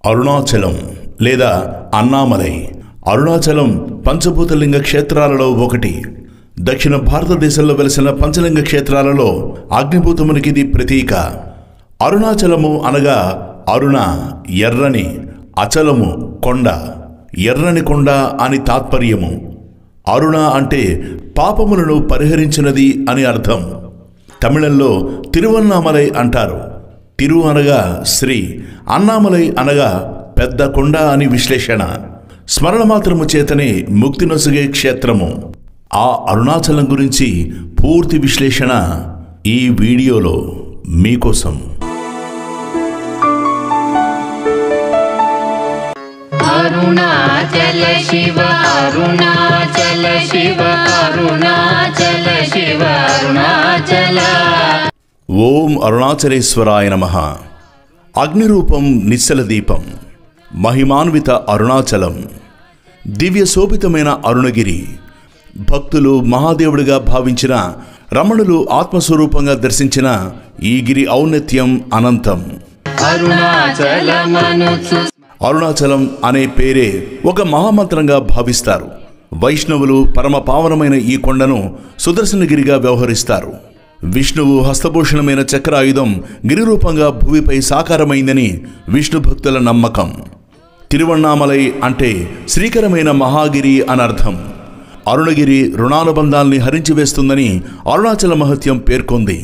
అరుణాచలం లేదా అన్నామలై. అరుణాచలం పంచభూతలింగ క్షేత్రాలలో ఒకటి. దక్షిణ భారతదేశంలో వెలిసిన పంచలింగ క్షేత్రాలలో అగ్నిభూతమునికి ఇది ప్రతీక. అరుణాచలము అనగా అరుణ ఎర్రని, అచలము కొండ, ఎర్రని కొండ అని తాత్పర్యము. అరుణ అంటే పాపములను పరిహరించినది అని అర్థం. తమిళంలో తిరువన్నామలై అంటారు. తిరు అనగా శ్రీ, అన్నామలై అనగా పెద్ద కొండ అని విశ్లేషణ. స్మరణ మాత్రము చేతనే ముక్తి నొసగే క్షేత్రము. ఆ అరుణాచలం గురించి పూర్తి విశ్లేషణ ఈ వీడియోలో మీకోసం. అరుణాచల శివ అరుణాచల శివ అరుణాచల శివ అరుణాచల. ఓం అరుణాచలేశ్వరాయ నమః. అగ్నిరూపం నిశ్చల దీపం, మహిమాన్విత అరుణాచలం, దివ్య శోభితమైన అరుణగిరి. భక్తులు మహాదేవుడిగా భావించిన, రమణులు ఆత్మస్వరూపంగా దర్శించిన ఈ గిరి ఔన్నత్యం అనంతం. అరుణాచలం అనే పేరే ఒక మహామంత్రంగా భావిస్తారు. వైష్ణవులు పరమ పావనమైన ఈ కొండను సుదర్శనగిరిగా వ్యవహరిస్తారు. విష్ణువు హస్తభూషణమైన చక్రాయుధం గిరిరూపంగా భూమిపై సాకారమైందని విష్ణు భక్తుల నమ్మకం. తిరువన్నామలై అంటే శ్రీకరమైన మహాగిరి అనర్థం. అరుణగిరి రుణానుబంధాల్ని హరించివేస్తుందని అరుణాచల మహత్యం పేర్కొంది.